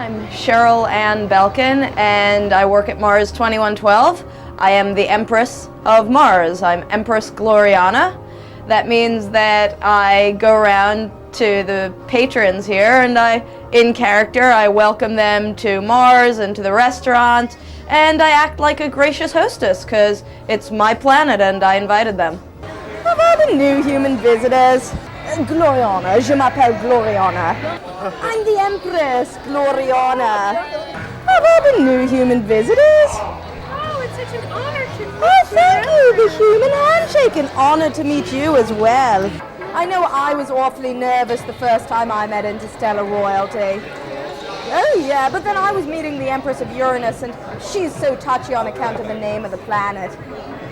I'm Cheryl Ann Belkin, and I work at Mars 2112. I am the Empress of Mars. I'm Empress Gloriana. That means that I go around to the patrons here, and in character, I welcome them to Mars and to the restaurant, and I act like a gracious hostess because it's my planet and I invited them. How about the new human visitors? Gloriana, je m'appelle Gloriana. I'm the Empress, Gloriana. How about the new human visitors? Oh, it's such an honor to meet you. Oh, thank you, the human handshake. An honor to meet you as well. I know I was awfully nervous the first time I met interstellar royalty. Oh yeah, but then I was meeting the Empress of Uranus, and she's so touchy on account of the name of the planet.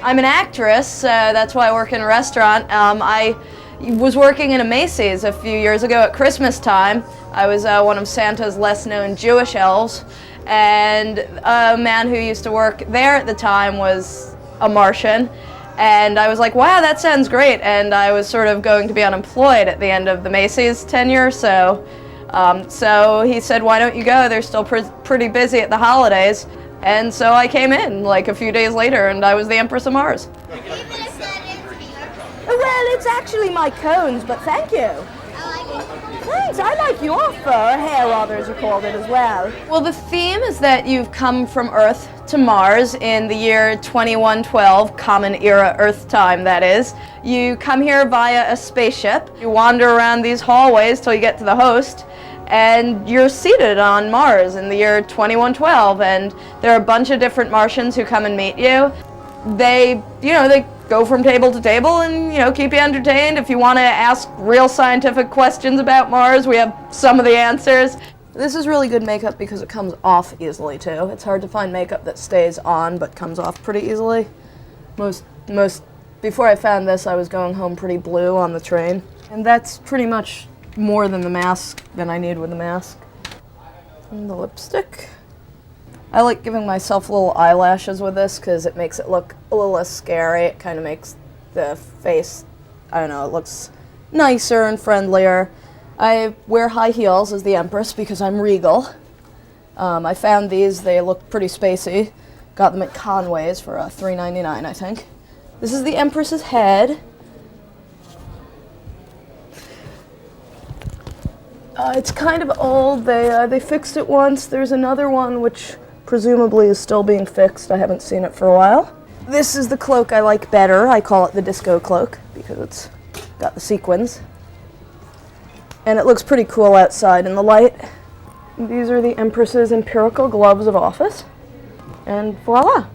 I'm an actress, that's why I work in a restaurant. I was working in a Macy's a few years ago at Christmas time. I was one of Santa's less-known Jewish elves, and a man who used to work there at the time was a Martian. And I was like, wow, that sounds great. And I was sort of going to be unemployed at the end of the Macy's tenure, so he said, why don't you go? They're still pretty busy at the holidays. And so I came in like a few days later, and I was the Empress of Mars. Well, it's actually my cones, but thank you. Thanks, I like your fur, hair rather, as you called it as well. Well, the theme is that you've come from Earth to Mars in the year 2112, Common Era Earth time, that is. You come here via a spaceship. You wander around these hallways till you get to the host, and you're seated on Mars in the year 2112, and there are a bunch of different Martians who come and meet you. They go from table to table and, keep you entertained. If you want to ask real scientific questions about Mars, we have some of the answers. This is really good makeup because it comes off easily too. It's hard to find makeup that stays on but comes off pretty easily. Before I found this, I was going home pretty blue on the train. And that's pretty much more than I need with the mask. And the lipstick. I like giving myself little eyelashes with this because it makes it look a little less scary. It kind of makes the face, it looks nicer and friendlier. I wear high heels as the Empress because I'm regal. I found these, they look pretty spacey. Got them at Conway's for $3.99, I think. This is the Empress's head. It's kind of old. They fixed it once. There's another one which presumably is still being fixed. I haven't seen it for a while. This is the cloak I like better. I call it the disco cloak because it's got the sequins. And it looks pretty cool outside in the light. These are the Empress's empirical gloves of office. And voila!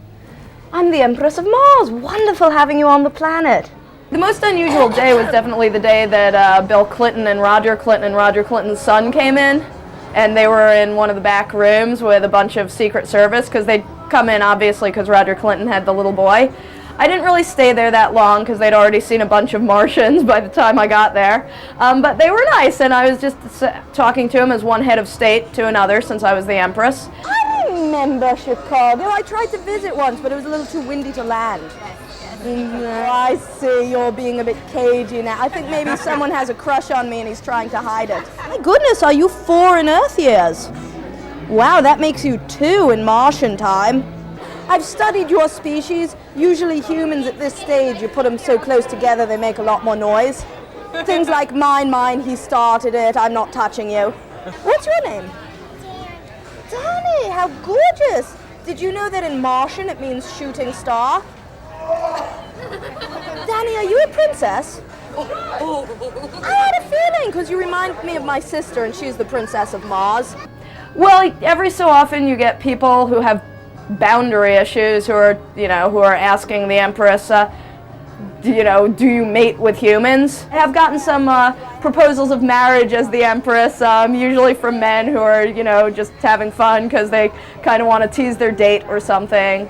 I'm the Empress of Mars! Wonderful having you on the planet! The most unusual day was definitely the day that Bill Clinton and Roger Clinton's son came in. And they were in one of the back rooms with a bunch of Secret Service because they'd come in obviously because Roger Clinton had the little boy. I didn't really stay there that long because they'd already seen a bunch of Martians by the time I got there. But they were nice, and I was just talking to them as one head of state to another since I was the Empress. I remember Chicago. I tried to visit once, but it was a little too windy to land. I see, you're being a bit cagey now. I think maybe someone has a crush on me and he's trying to hide it. My goodness, are you 4 in Earth years? Wow, that makes you 2 in Martian time. I've studied your species. Usually humans at this stage, you put them so close together they make a lot more noise. Things like mine, he started it, I'm not touching you. What's your name? Danny, how gorgeous. Did you know that in Martian it means shooting star? Danny, are you a princess? I had a feeling, because you remind me of my sister, and she's the Princess of Mars. Well, every so often you get people who have boundary issues who are asking the Empress, do you mate with humans? I have gotten some proposals of marriage as the Empress, usually from men who are, just having fun because they kind of want to tease their date or something.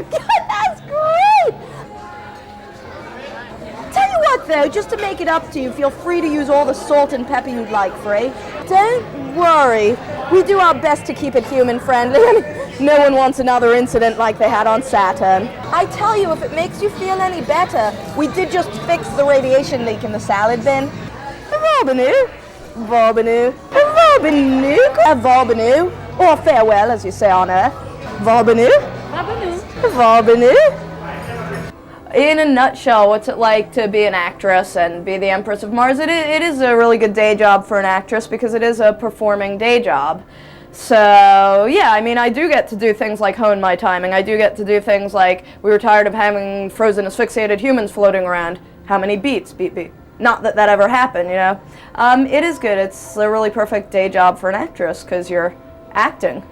That's great! Tell you what though, just to make it up to you, feel free to use all the salt and pepper you'd like, Free. Don't worry, we do our best to keep it human friendly. No one wants another incident like they had on Saturn. I tell you, if it makes you feel any better, we did just fix the radiation leak in the salad bin. Vobanu, Vobanu, Valbenu, or farewell, as you say on Earth. Valbenu. Valbenu. In a nutshell, what's it like to be an actress and be the Empress of Mars? It is a really good day job for an actress because it is a performing day job. So, yeah, I mean, I do get to do things like hone my timing. I do get to do things like, we were tired of having frozen asphyxiated humans floating around. How many beats? Beat, beat. Not that that ever happened, you know. It is good. It's a really perfect day job for an actress because you're acting.